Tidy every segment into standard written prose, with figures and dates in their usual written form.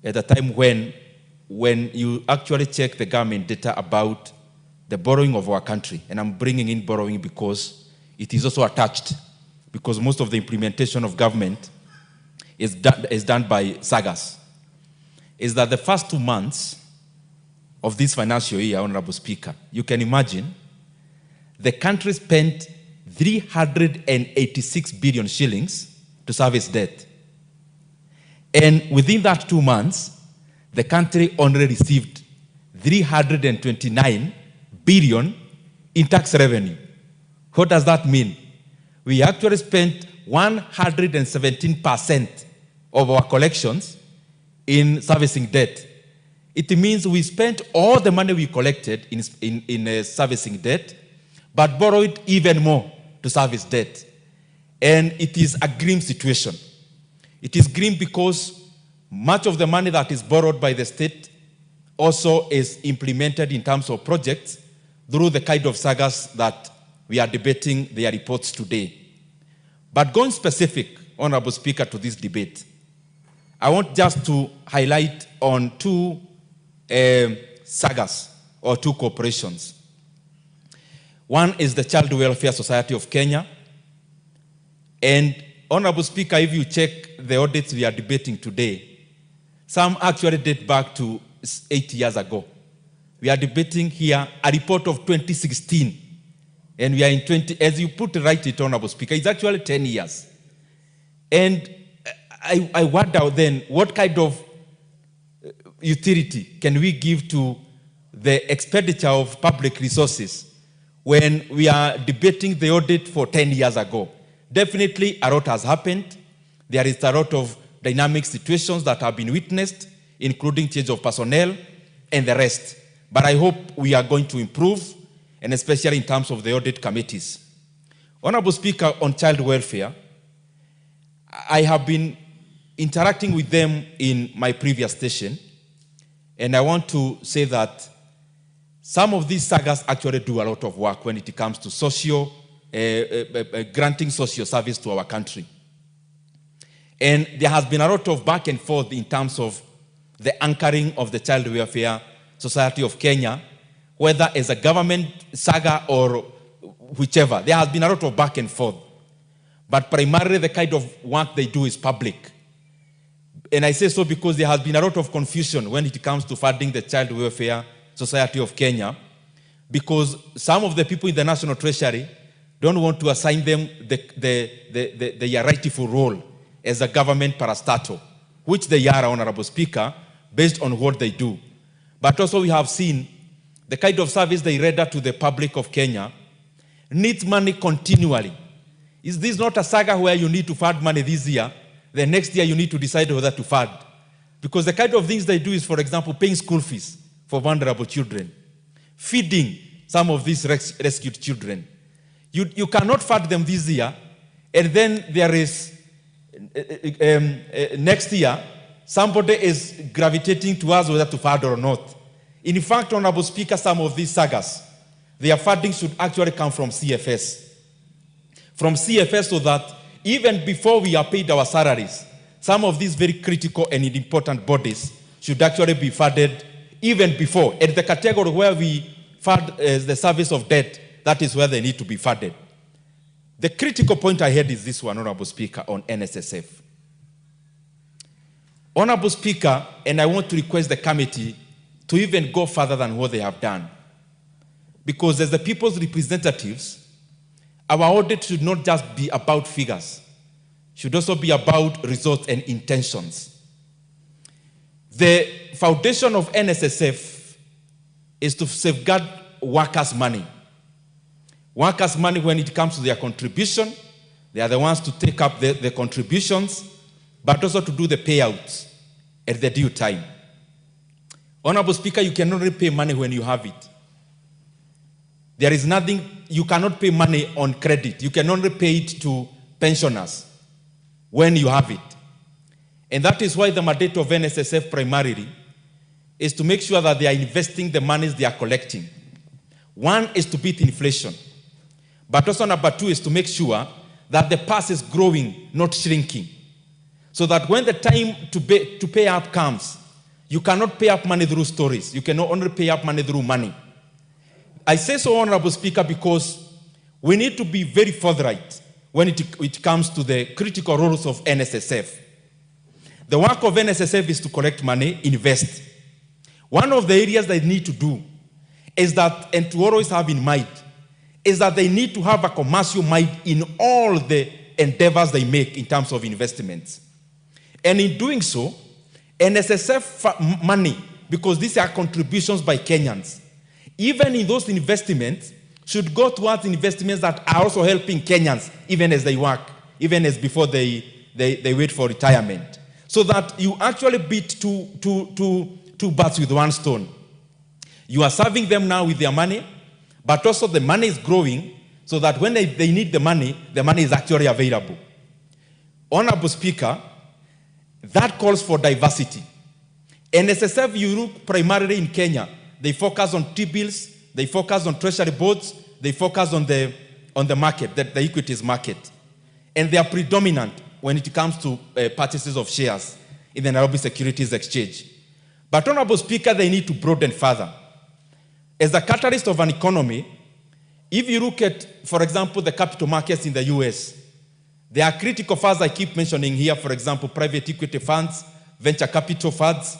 at a time when you actually check the government data about the borrowing of our country, and I'm bringing in borrowing because it is also attached, because most of the implementation of government is done by sagas, is that the first 2 months of this financial year, Honorable Speaker, you can imagine, the country spent 386 billion shillings to service debt. And within that 2 months, the country only received 329 billion in tax revenue. What does that mean? We actually spent 117% of our collections in servicing debt. It means we spent all the money we collected in servicing debt, but borrowed even more to service debt. And it is a grim situation. It is grim because much of the money that is borrowed by the state also is implemented in terms of projects through the kind of sagas that we are debating their reports today. But going specific, Honorable Speaker, to this debate, I want just to highlight on two sagas or two corporations. One is the Child Welfare Society of Kenya. And Honorable Speaker, if you check the audits we are debating today, some actually date back to 8 years ago. We are debating here a report of 2016. And we are in as you put right it, Honorable Speaker, it's actually 10 years. And I wonder then, what kind of utility can we give to the expenditure of public resources when we are debating the audit for 10 years ago? Definitely a lot has happened. There is a lot of dynamic situations that have been witnessed, including change of personnel and the rest. But I hope we are going to improve, and especially in terms of the audit committees. Honorable Speaker, on child welfare, I have been interacting with them in my previous station, and I want to say that some of these sagas actually do a lot of work when it comes to granting social service to our country. And there has been a lot of back and forth in terms of the anchoring of the Child Welfare Society of Kenya, whether as a government saga or whichever. There has been a lot of back and forth. But primarily the kind of work they do is public. And I say so because there has been a lot of confusion when it comes to funding the Child Welfare Society of Kenya, because some of the people in the National Treasury don't want to assign them the rightful role as a government parastatal, which they are, Honorable Speaker, based on what they do. But also we have seen the kind of service they render to the public of Kenya needs money continually. Is this not a saga where you need to fund money this year, the next year you need to decide whether to fund? Because the kind of things they do is, for example, paying school fees for vulnerable children, feeding some of these rescued children. You cannot fund them this year, and then there is, next year, somebody is gravitating towards whether to fund or not. In fact, Honorable Speaker, some of these sagas, their funding should actually come from CFS. From CFS, so that even before we are paid our salaries, some of these very critical and important bodies should actually be funded even before. At the category where we fund the service of debt, that is where they need to be funded. The critical point I had is this one, Honorable Speaker, on NSSF. Honorable Speaker, and I want to request the committee to even go further than what they have done. Because as the people's representatives, our audit should not just be about figures, should also be about results and intentions. The foundation of NSSF is to safeguard workers' money. Workers' money, when it comes to their contribution, they are the ones to take up the contributions, but also to do the payouts at the due time. Honorable Speaker, you cannot repay money when you have it. There is nothing, you cannot pay money on credit. You can only pay it to pensioners when you have it. And that is why the mandate of NSSF primarily is to make sure that they are investing the monies they are collecting. One is to beat inflation. But also number two is to make sure that the purse is growing, not shrinking. So that when the time to pay up comes, You cannot pay up money through stories. You can only pay up money through money. I say so, Honorable Speaker, because we need to be very forthright when it comes to the critical roles of NSSF. The work of NSSF is to collect money, invest. One of the areas they need to do is that, and to always have in mind, is that they need to have a commercial mind in all the endeavors they make in terms of investments. And in doing so, NSSF money, because these are contributions by Kenyans, even in those investments, should go towards investments that are also helping Kenyans, even as they work, even as before they wait for retirement. So that you actually beat two birds with one stone. You are serving them now with their money, but also the money is growing so that when they need the money is actually available. Honorable Speaker, that calls for diversity. NSSF, you look primarily in Kenya, they focus on T-bills, they focus on treasury boards, they focus on the market, the equities market. And they are predominant when it comes to purchases of shares in the Nairobi Securities Exchange. But, Honorable Speaker, they need to broaden further. As a catalyst of an economy, if you look at, for example, the capital markets in the US, there are critical funds I keep mentioning here, for example, private equity funds, venture capital funds.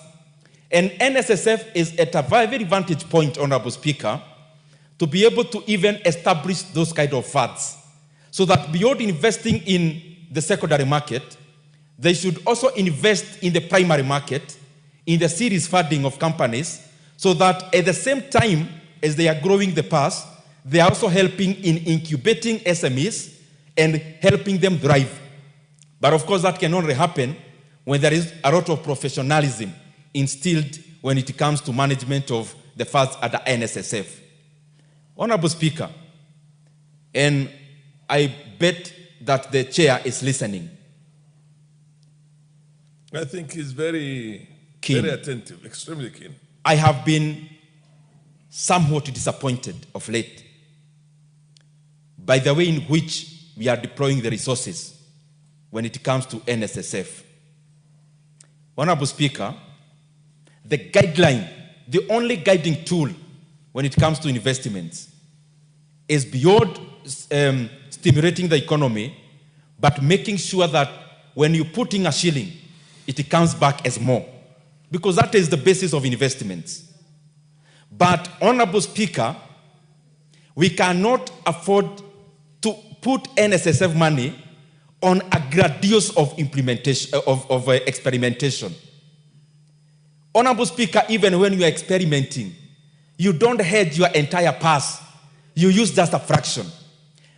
And NSSF is at a very vantage point, Honorable Speaker, to be able to even establish those kind of funds. So that beyond investing in the secondary market, they should also invest in the primary market, in the series funding of companies, so that at the same time as they are growing the purse, they are also helping in incubating SMEs and helping them thrive. But of course, that can only happen when there is a lot of professionalism instilled when it comes to management of the funds at the NSSF. Honorable Speaker, and I bet that the chair is listening. I think he's very attentive, extremely keen. I have been somewhat disappointed of late by the way in which we are deploying the resources when it comes to NSSF. Honorable Speaker, the guideline, the only guiding tool when it comes to investments is beyond stimulating the economy, but making sure that when you put in a shilling, it comes back as more. Because that is the basis of investments. But, Honorable Speaker, we cannot afford to put NSSF money on a gradius of implementation, of experimentation. Honorable Speaker, even when you are experimenting, you don't hedge your entire purse. You use just a fraction.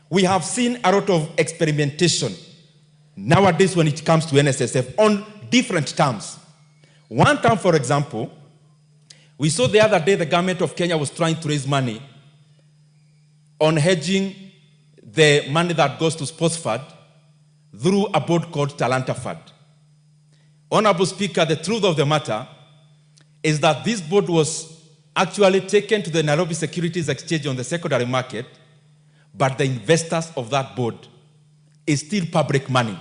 We have seen a lot of experimentation nowadays when it comes to NSSF on different terms. One term, for example, we saw the other day the government of Kenya was trying to raise money on hedging the money that goes to sports fund through a board called Talanta Fund. Honorable Speaker, the truth of the matter is that this board was actually taken to the Nairobi Securities Exchange on the secondary market, but the investors of that board is still public money.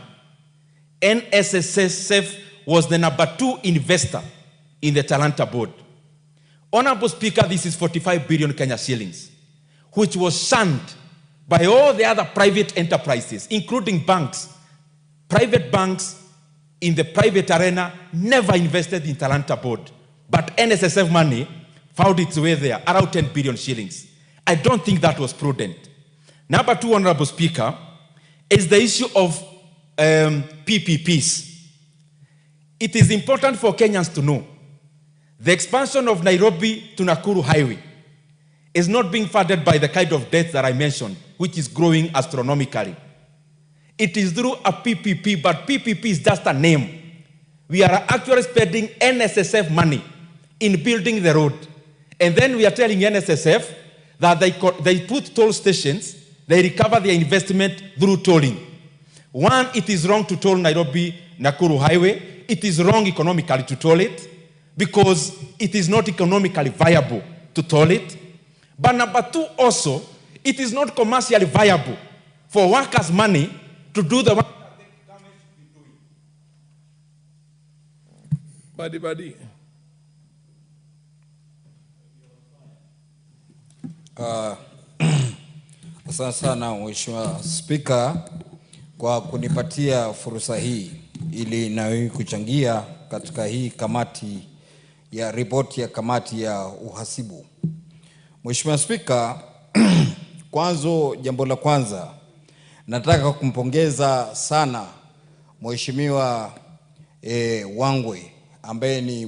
NSSF was the number 2 investor in the Talanta board. Honorable Speaker, this is 45 billion Kenya shillings, which was shunned by all the other private enterprises, including banks. Private banks in the private arena never invested in Talanta board, but NSSF money found its way there, around 10 billion shillings. I don't think that was prudent. Number 2, Honorable Speaker, is the issue of PPPs. It is important for Kenyans to know the expansion of Nairobi to Nakuru highway is not being funded by the kind of debt that I mentioned, which is growing astronomically. It is through a PPP, but PPP is just a name. We are actually spending NSSF money in building the road. And then we are telling NSSF that they put toll stations, they recover their investment through tolling. One, it is wrong to toll Nairobi-Nakuru highway. It is wrong economically to toll it because it is not economically viable to toll it. But number 2 also, it is not commercially viable for workers' money to do the work that the government should be doing. Buddy. Asante sana Mheshimiwa Spika kwa kunipatia fursa hii ili na kuchangia katika hii kamati ya ripoti ya kamati ya uhasibu. Mheshimiwa Spika, jambo la kwanza nataka kumpongeza sana Mheshimiwa Wangwe ambaye ni